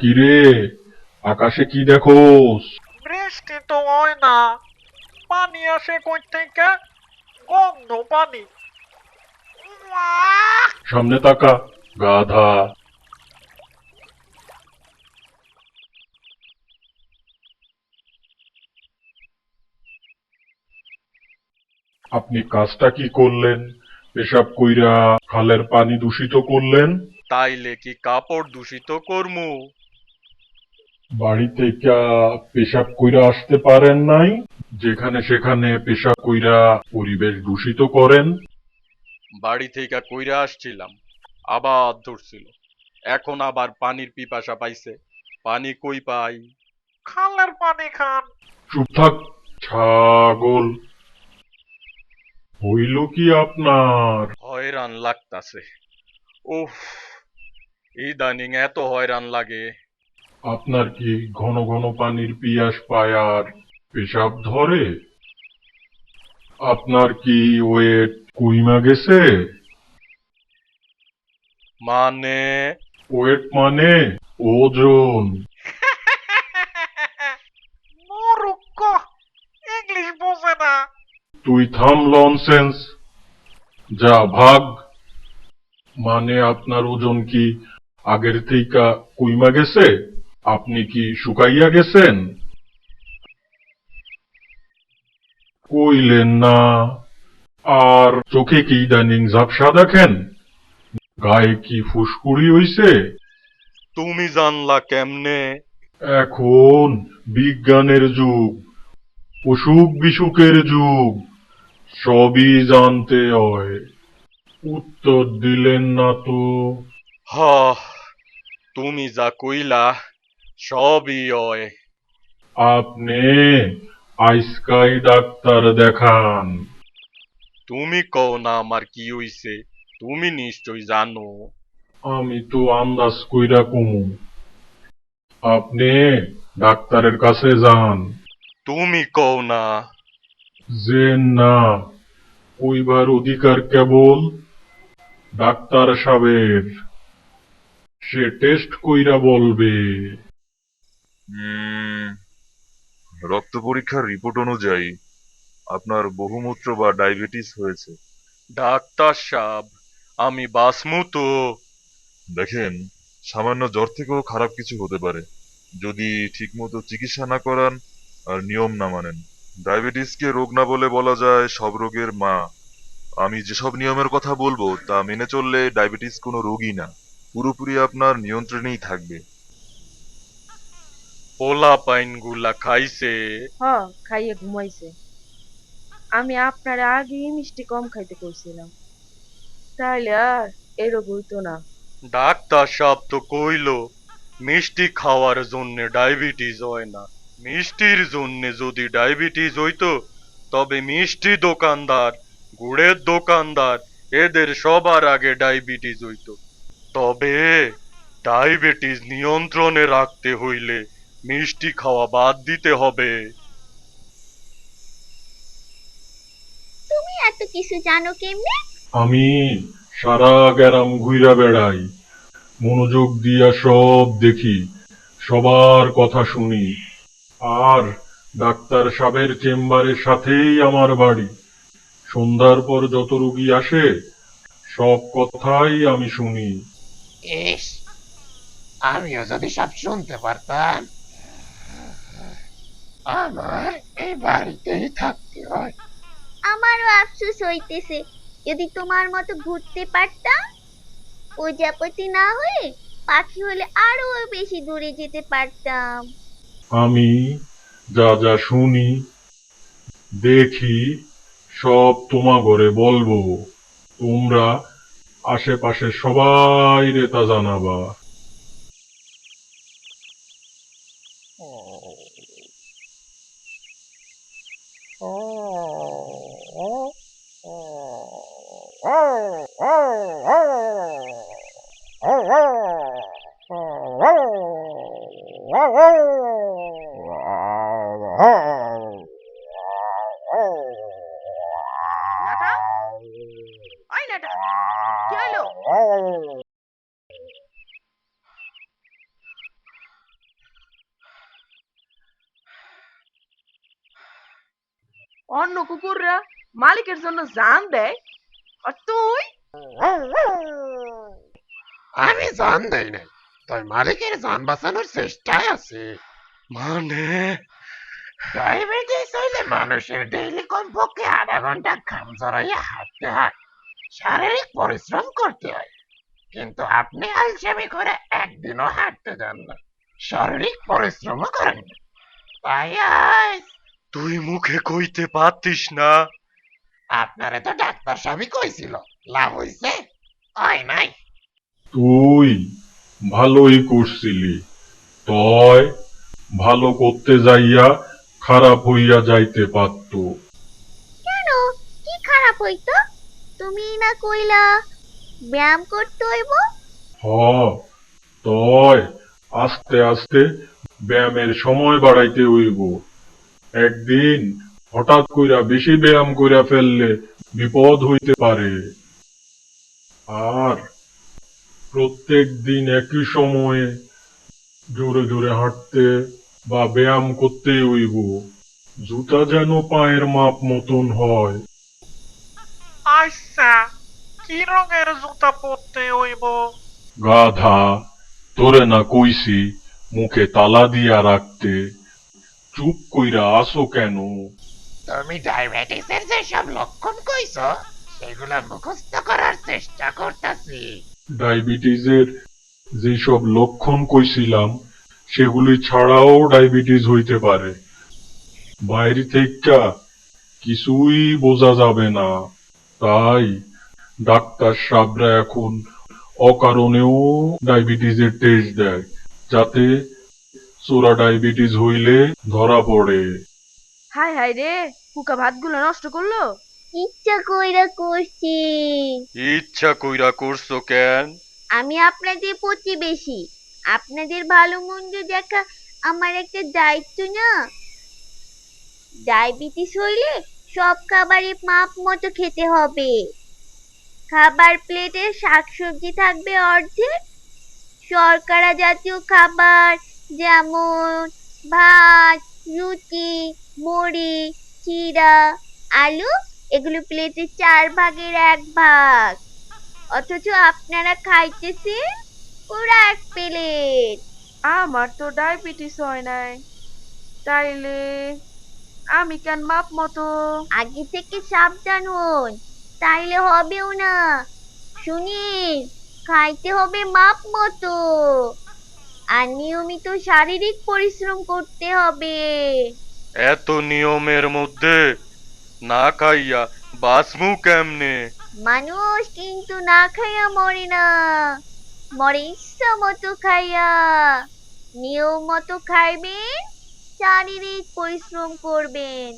কিরে, আকাশে কি দেখোস? বৃষ্টি তো হয় না, পানি আসে কই থেকে? গন্ধ পানি। উয়া! সামনে তাকা, গাধা। আপনি কাজটা কি করলেন? পেশাব কইরা খালের পানি দূষিত করলেন। তাইলে কি কাপড় দূষিত করমু? বাড়ি থেকে পেশাব কইরা আসতে পারেন নাই, যেখানে সেখানে পেশাব কইরা পরিবেশ দূষিত করেন। বাড়ি থেকে কইরা আসছিলাম, আবার ধরছিল। এখন আবার পানির পিপাসা পাইছে। পানি কই পাই? খালের পানি খান। চুপ থাক, ছাগল। হইল কি আপনার? হয়রান লাগতাছে। উফ, ইদানিং এত হয়রান লাগে। আপনার কি ঘন ঘন পানির পিয়াস পায় আর পেশাব ধরে? আপনার কি ওয়েট কইমা গেছে? মানে? ওয়েট মানে ওজন। মূর্খ, ইংলিশ বোঝে না। তুই থাম লনসেন্স, যা ভাগ। মানে আপনার ওজন কি আগের থেইকা কইমা গেছে? আপনি কি শুকাইয়া গেছেন? কইলেন না। আর চোখে কি ইদানিং ঝাপসা দেখেন? গায়ে কি ফুসকুড়ি হইছে? তুমি জানলা কেমনে? এখন বিজ্ঞানের যুগ, অসুখ বিসুখের যুগ, সবই জানতে হয়। উত্তর দিলেন না তো? হ, তুমি যা কইলা সবই হয়। আপনি আইসকাই ডাক্তার দেখান। তুমি কও না আমার কি হইছে, তুমি নিশ্চয় জানো। আমি তো আন্দাজ কইরা কমু। আপনি ডাক্তারের কাছে যান। তুমি কও না। যে না, কইবার অধিকার কেবল ডাক্তার সাহেবের। সে টেস্ট কইরা বলবে। উম, রক্ত পরীক্ষার রিপোর্ট অনুযায়ী আপনার বহুমূত্র বা ডায়াবেটিস হয়েছে। ডাক্তার সাব, আমি বাসমু তো। দেখেন, সামান্য জ্বর থেকেও খারাপ কিছু হতে পারে যদি ঠিকমতো চিকিৎসা না করান আর নিয়ম না মানেন। ডায়াবেটিসকে রোগ না বলে বলা যায় সব রোগের মা। আমি যেসব নিয়মের কথা বলবো তা মেনে চললে ডায়াবেটিস কোনো রোগই না, পুরোপুরি আপনার নিয়ন্ত্রণেই থাকবে। পোলা পাইন গুলা খাইছে। হ, খাইয়ে ঘুমাইছে। আমি আপনার আগেই মিষ্টি কম খাইতে কইছিলাম, তাইলে আর এই রোগ হইতো না। ডাক্তার সাব তো কইলো মিষ্টি খাওয়ার জন্য ডায়াবেটিস হয় না। মিষ্টির জন্য যদি ডায়াবেটিস হইতো তবে মিষ্টি দোকানদার, গুড়ের দোকানদার, এদের সবার আগে ডায়াবেটিস হইতো। তবে ডায়াবেটিস নিয়ন্ত্রণে রাখতে হইলে মিষ্টি খাওয়া বাদ দিতে হবে। তুমি এত কিছু জানো কেমনে? আমি সারা গ্রাম ঘুইরা বেড়াই, মনোযোগ দিয়া সব দেখি, সবার কথা শুনি। আর ডাক্তার সাহেবের চেম্বারের সাথেই আমার বাড়ি। সন্ধ্যার পর যত রুগী আসে সব কথাই আমি শুনি। ইস, আমিও যদি সব শুনতে পারতাম। আমার এই বাড়িতেই থাকতে হয়। আমারও আফসোস হইতেছে, যদি তোমার মতো ঘুরতে পারতাম। প্রজাপতি না হয়ে পাখি হলে আরো বেশি দূরে যেতে পারতাম। আমি যা যা শুনি, দেখি, সব তোমা ঘরে বলবো। তোমরা আশেপাশে সবাই তা জানাবা। নাটা, ওই নাটা, কি হলো? অন্য কুকুররা মালিকের জন্য জান দেয়, আর তুই? আমি জান দেই নাই, তাই মালিকের জান বাঁচানোর চেষ্টায় আছে। মানে ডায়াবেটিস হইলে মানুষের ডেইলি কমপক্ষে আধা ঘন্টা ঘাম ঝরাইয়া হাঁটতে হয়, শারীরিক পরিশ্রম করতে হয়। কিন্তু আপনি আলসেমি করে একদিনও হাঁটতে যান না, শারীরিক পরিশ্রমও করেন না। তাই আজ তুই মুখে কইতে পারতিস না? আপনারে তো ডাক্তার সাহেবই কইছিল, লাভ হইছে? হয় নাই। তুই ভালোই করছিলি, তয় ভালো করতে যাইয়া খারাপ হইয়া যাইতে পারত। কেন, কি খারাপ হইতো? তুমি না কইলা ব্যায়াম করতে হইব? হ, তয় আস্তে আস্তে ব্যায়ামের সময় বাড়াইতে হইব। একদিন হঠাৎ কইরা বেশি ব্যায়াম কইরা ফেললে বিপদ হইতে পারে। আর প্রত্যেক দিন একই সময়ে জোরে জোরে হাঁটতে বা ব্যায়াম করতে হইব, জুতা যেন পায়ের মাপ মতন হয়। আচ্ছা, কি রঙের জুতা পরতে হইব? গাধা, তোরে না কইছি মুখে তালা দিয়া রাখতে, চুপ কইরা আসো কেন? তুমি ডায়াবেটিসের যেসব লক্ষণ কইছো সেগুলা মুখস্থ করার চেষ্টা করতেছি। ডায়াবেটিসের যেসব লক্ষণ কইছিলাম সেগুলি ছাড়াও ডায়াবেটিস হইতে পারে। বাইরে থেকে কিছুই বোঝা যাবে না, তাই ডাক্তার সাহেবরা এখন অকারণেও ডায়াবেটিসের টেস্ট দেয়, যাতে চোরা ডায়াবেটিস হইলে ধরা পড়ে। হাই হাই রে, কুকা ভাতগুলো নষ্ট করলো। ইচ্ছা কইরা করছি। ইচ্ছা কইরা করছো কেন? আমি আপনাদের প্রতিবেশী, আপনাদের ভালো মন্দ দেখা আমার একটা দায়িত্ব না? ডায়াবেটিস হইলে সব খাবারই মাপ মতো খেতে হবে। খাবার প্লেটে শাকসবজি থাকবে অর্ধেক, শর্করা জাতীয় খাবার যেমন ভাত, রুটি, মুড়ি, চিড়া, আলু, এগুলো প্লেটে 1/4 ভাগ। অথচ আপনারা খাইতেছেন পুরো 1 প্লেট। আমার তো ডায়াবেটিস হয় নাই, তাইলে আমি কেন মাপ মতো? আগে থেকে সাবধান হন, তাইলে হবেও না। শুনিন, খাইতে হবে মাপ মতো, আর নিয়মিত শারীরিক পরিশ্রম করতে হবে। এত নিয়মের মধ্যে না খাইয়া বাঁচমু কেমনে? মানুষ কিন্তু না খাইয়া মরে না, মরে ইচ্ছা মতো খাইয়া। নিয়ম মতো খাইবেন, শারীরিক পরিশ্রম করবেন,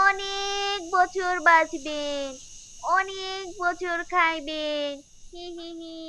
অনেক বছর বাঁচবেন, অনেক বছর খাইবেন। হি হি হি।